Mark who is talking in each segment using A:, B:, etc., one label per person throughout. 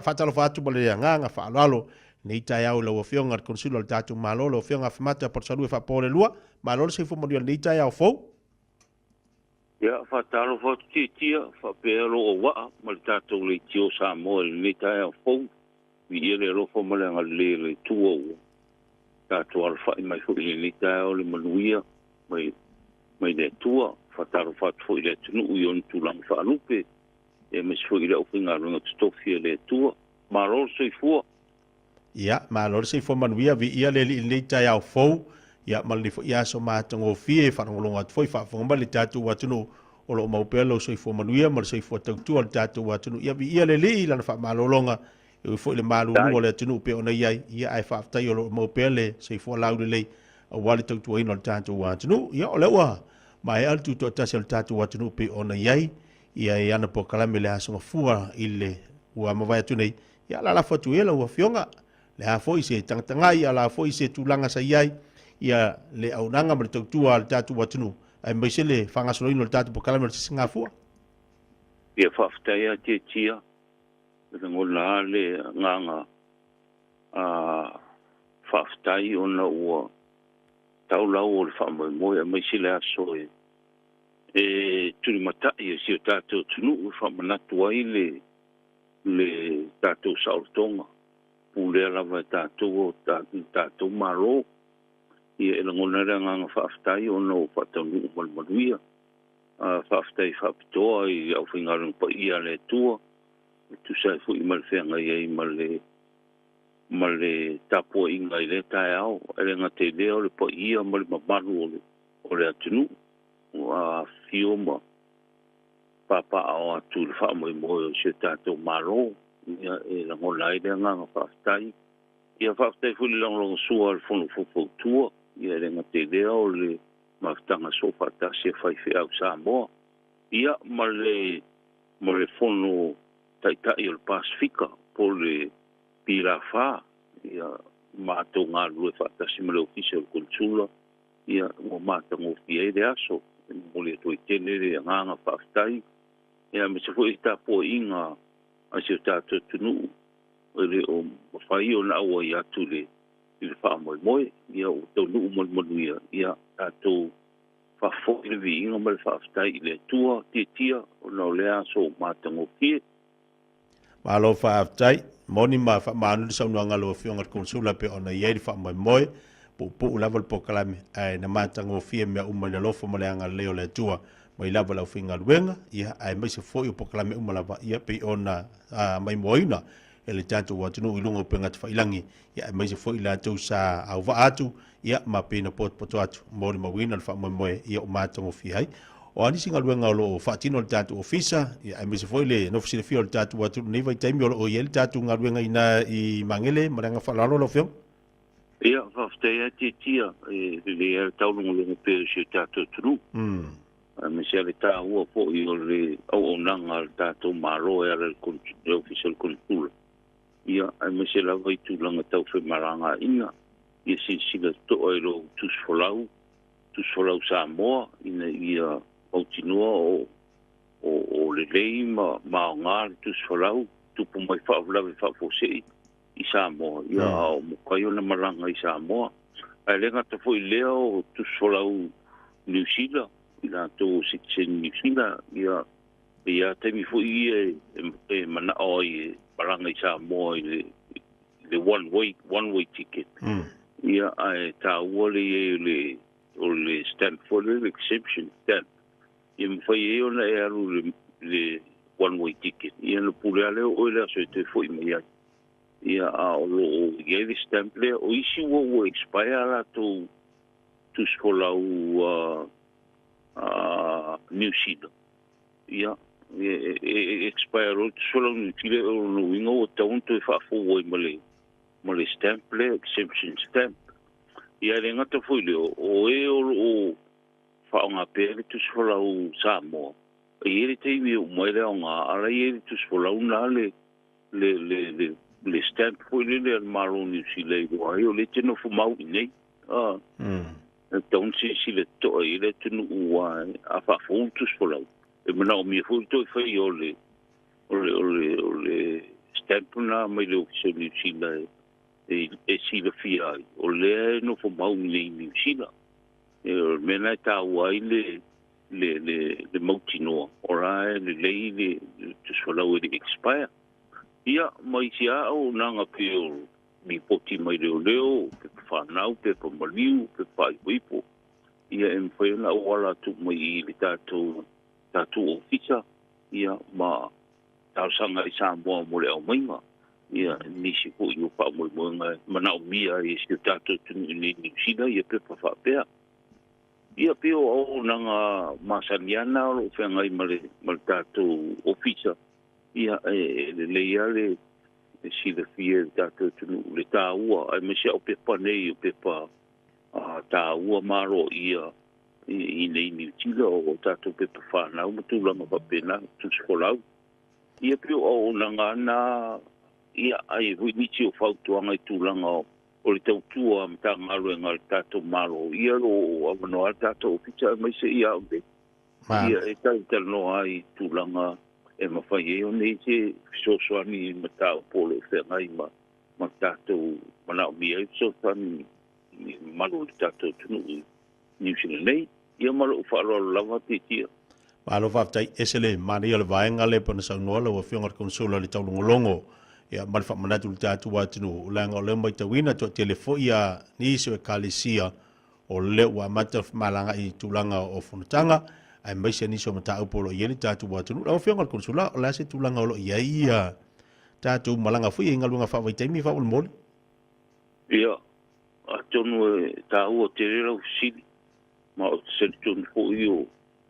A: fatalo fatu bale nganga fa lalo nei tai au lo fionga konsulo tatu malo lo fionga famata por salu fa pole lua malo se fo mo nei tai au fo
B: ia fatalo fo tia fa pero o wa mal tatu le tio sa mo nei tai au fo vi ele lo fo mo le tuo tatu al fa mai fo le nei tai au le manuia mai de tua fatalo fatu fo ile tunu uyon tulang fa lupe e mes fo ile o finga lo stofie le tua malo se fo
A: ia malo se fo manuia vi ia le nei tai au fo ia mali fo ia so matango fie fa ngolonga foi fa fo mbali tatu watunu o lo mau pelo so fo manuia mal so fo tatu al tatu watunu ia vi ia le la fa malolonga e fo le malu lu le tunu pe ona ia ai fa ta yo lo mau pele so fo la le o wali tatu ino tatu watunu ia o le wa mai al tu to tasel tatu watunu pe ona ia ia na po kala mele aso fua ile wa ma vai tunei ia la fa tu ela wa fionga le ha foi se tanga ia la foi se tulanga sa ia le aunanga ma le tautua al tatu watunu ai mai se le fangasoloino le tatu pokala ma le Singapore
B: ia whaftaia tia le ngola le nganga whaftai ona ua taulau o le whamoe mai se le aso e turi matai e si o tatu tunu whamanatu ai le tatu saurtonga pule lava tatu tatu maro ia e ngona nga whaaftai o no whatanu malmanuia. Whaaftai whaapitoa i au whingarang pa ia le tua. Tu sai fu i malwhenga i male tapua inga i le tae au. Ele nga te leo le pa ia male mamaru o le atunu. A fioma papa au atu le whaamoi moe o se tātou maro. Ia e ngona i le nga whaaftai. Ia whaaftai fu li langlong sua al fono fufu tua. Ia renga te leo le maftanga sofa ta se fai fe au Samoa. Ia ma le fono taitai o le Pasifika po le Pirafa. Ia mātou ngā lue whaatasi ma le ofisa o konsula. Ia o mātou ngōwhi e le aso. Mo le toi tene le nganga whaaftai. Ia me se fwoi ta po inga a se tātou tunu. Le o mawhai o na awa i atu le il fa moe ia o tau lu mo ia tatou fa fo le vi inga mal fa stai le tua tia o no le aso matango ki
A: malo fa stai moni ma fa manu sa no ngalo fionga konsula pe ona ia fa moe po level po kalame ai na matango fi me umale lo fo mo le anga leo le tua mai lava la finga luenga ia ai mai se fo po kalame umala ia pe ona mai moina ele tanto watunu ilungo penga te failangi ia mai se foi la tu sa au va atu ia ma pena pot atu mori ma wina fa mo ia o matongo fi ai o ani singa luenga lo fatino tanto ofisa ia mai se foi le no fisi fio tanto watu ni vai taimi o ia tanto nga luenga ina i mangele maranga fa lo fio
B: ia fa stea tia le taulungo le pe se tanto tru me se le ta o po i le o nanga tanto maro era el official consul ia ai me se lava i tūlanga tau whi maranga inga. Ia si le toa i lo tusfolau Samoa, ina ia autinua o le lei ma o ngā le tusfolau, tupu mai whaaflawe whaafosei i Samoa. Ia o mukai o na maranga i Samoa. Ai lenga ta fo i leo o tusfolau New Zealand, ina tō Citizen New Zealand, ia taimi fo i e mana o i maranga i Samoa i le one way ticket. Ia ai ta wale o le stamp for the exception stamp. Ia mwhai e ona e aru le one way ticket. Ia na pule leo o le aso e te fo i mai ai. Ia a o ia le stamp le o isi wo expire la tu skola u New Zealand. Ia expire o solo New Zealand o no wingo o taunto e fa fo o male stamp le exemption stamp. Ia le ngata foi le o fa nga pele tu skola u Samoa. Ia te mi o mai le nga ala ia tu skola u na le stamp foi le maro New Zealand o ai o le tino fu mau nei. Então se le to ile tunu wa a fa fontus folau e mana o mi fonto foi o le tempuna mai le official New Zealand e sila fia ai. O le no fo mau ni New Zealand. E o mena ta wai le mautinoa. Ora le le te solau e expire. Ia mai sia o nanga pio mi poti mai leo pe whanau, pe pamaliu, pe whaiwipo. Ia e mwhaina o ala tu mai I le tātou ofisa. Ia ma tausanga I Samoa mo le au mainga. Ia nisi po I o pa mo mga manao mia I si tātou tunu ni Zealand ia pe pa whapea. Ia pio o nanga masaniana o whengai ma le tātou ofisa. Ia le ia le si le fia tātou tunu le tāua. Ai mesia o pepa nei o pepa tāua maro ia I nei New Zealand o tātou pepa whanau ma tūlanga papena tūskolau. Ia pio o nanga na ia ai huiniti o whautuanga I tūlanga o le tautua am tā ngaro e ngare tātou maro. Ia o amanoa tātou ofisa mai se ia o te. Ia e tātou noa I tūlanga e mawhai e o nei te fisosoani ma tāo polo e whengai ma tātou manao mia e fisosoani malo le tātou tunu New Zealand nei. Ia malo whaarolo lava te tia.
A: Malo whaftai esele mani ale vaenga le pana saunoa le wa whiongar konsula le taulongolongo. Ia mali whamanatu le tātou watinu. Ulanga o leo mai tawina to telefo ia nisi o kalisia o leo wa mata malanga I tūlanga o whunatanga. Ai maise nisi o mata upolo ieni tātou watinu. Lau whiongar konsula o lase tūlanga o lo ia tātou malanga fui ingalunga whawai whaul mole.
B: Ia, a tonu e tāua te rera o sili. Ma o te seri tonu po I o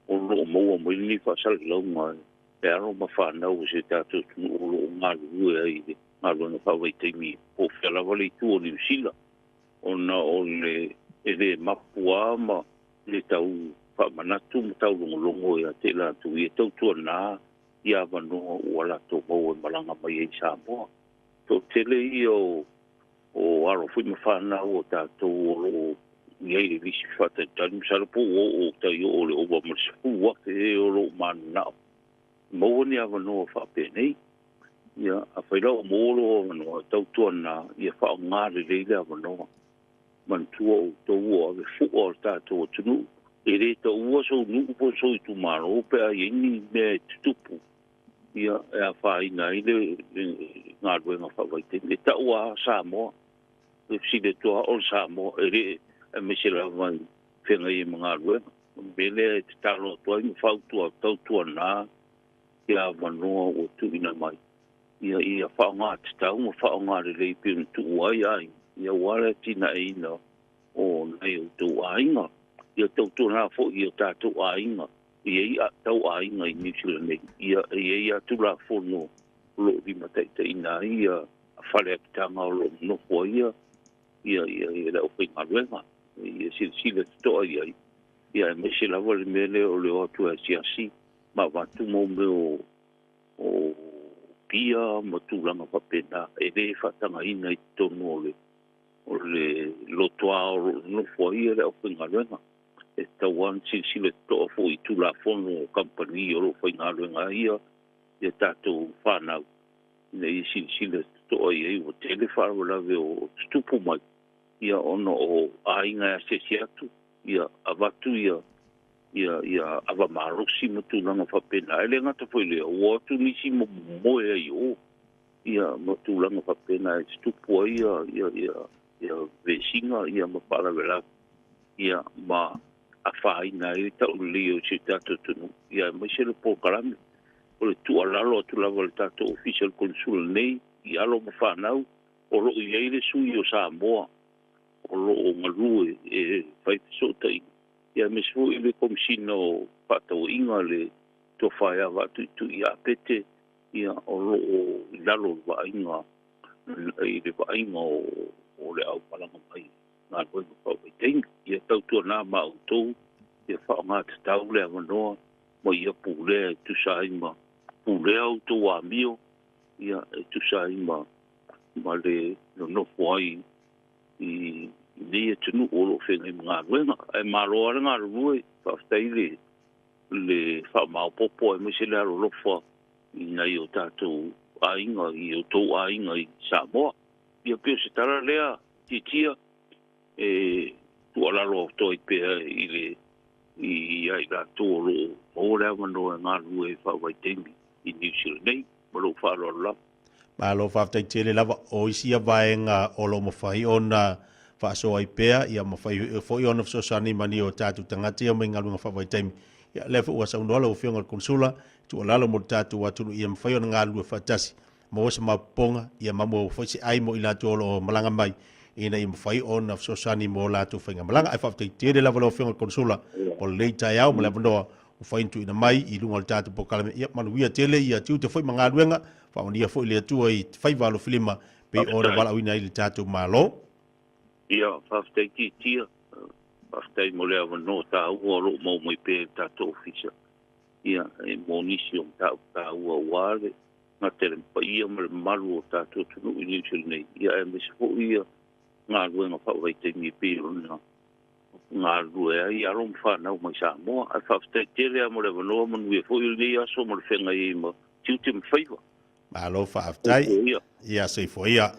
B: loo maua mo ni whasali lau mai. E aro ma whanau se tātou tunu o loo ngaru e ai ngaru na whawai teimi po whiala wale tu o New Zealand. O na o le e mapua ma le tau whamanatu ma tau longo e a te la tu I tau tua nā I a wanoa o ala tō mau e malanga mai e Samoa. Tō tele I o aro fui ma whanau o tātou o loo Iei le visi whata tanu sarapo o tai o le oba marisipu wake e o lo manao. Maua ni awa noa whape nei. Ia, a whairau mōro awa noa tautua nā, ia whao ngāre leile awa noa. Mantua o tau ua ave fua o tātou tunu. E re tau ua so nuku po so I tu maro pe a ieni me tutupu. Ia, e a whaina I le ngāruenga whawaite. E tau a Samoa. E sile toa o Samoa. E re e mesela mai whengai I mga rue. Bele te talo tua I whautua tautua nā ia wanoa o tuina mai. Ia whaonga te tau ma whaonga re rei pēnu tu uai ai. Ia wale tina e ina o nei o tu ainga. Ia tautua nā fo I o tātou ainga. Ia tau ainga I New Zealand nei. Ia tula whono lo rima teita ina ia whale apitanga o lo nofo ia. Ia la o whainga ruenga. Ia sila toa ia ia me se lava le mele o le atu a siasi ma watu mo me o pia ma tūlanga papena e re whatanga ina I tono o le lotoa o no fwai le o whainga ruenga e tauan sila toa fo I tūla fono o company o lo whainga ruenga ia tātou whanau nei sila toa ia o telefaro lave o stupu mai ia ono o ainga se siatu ia avatu ia ava marosi matulanga whapena ele ngata foi le o tu nisi mo moe ai o ia matulanga whapena e stupu ia vesinga ia mapara vela ia ma a whaina e tau leo se tātou tunu ia mai se le pōkarame o le tu alalo tu lava le tātou official consul nei I alo ma whanau o lo I eire sui o Samoa o lo o ngalue e whai sotai. Ia mesu I le komisino patau inga le to whai awa tu I apete ia o lo o lalo wa inga I le wa inga o le au palanga mai ngā roi ma whawai teng. Ia tautua nā ma au tau ia whao ngā te tau le amanoa ma ia pūlea tu sai ma pūlea au tau a mio ia tu sai ma le no whai I nei tunu o lo whengai mga ruenga. E maroa ngā rue, whaftai le whamau popo e mese le aro lofa I nei o tātou ainga i o tō ainga i Samoa. Ia pio se tara lea titia tualalo toi pea i le i ai la tōro o rea mano e ngā lue whawai teimi i New Zealand nei, maro whaaro la.
A: Ma lo whaftai tele lava o isia vaenga o lo mawhai o na whaasoa i pea, ia mawhai fo i ona fsosani mani o tātu tangati o mai ngalunga whawai teimi. Ia lefa ua saunoala o whionga konsula, tu o lalo mo tātu watunu ia mawhai o na ngā lua whatasi. Ma osa maponga, ia mamu o whaisi ai mo i lātu o malanga mai, ina i mawhai o na fsosani mo lātu whainga malanga. Ai whaftai tele lava lo whionga konsula, o lei tai au, ma lefa noa, o whaintu ina mai, i lunga o tātu po kalame. Ia manuia tele, ia tiu te whai mga luenga, whaonia fo i lea tua i whaivalo filima pe ora wala wina i le tātou mālo.
B: Ia, whaftai ki tia, whaftai mo lea wano tā ua ro mau mai pe tātou ofisa. Ia, e monisi o tā ua wale, ngā tere mpa ia mare maru o tātou tunu i New Zealand nei. Ia, e mese fo ia ngā ruenga whawai te mi pe runa. Ngā rue ai arom whanau mai Samoa, a whaftai tere a mo lea wano manu e fo i nei aso mo le whenga i ma tiutim whaiwa.
A: Malo whaftai, ia sei fo ia.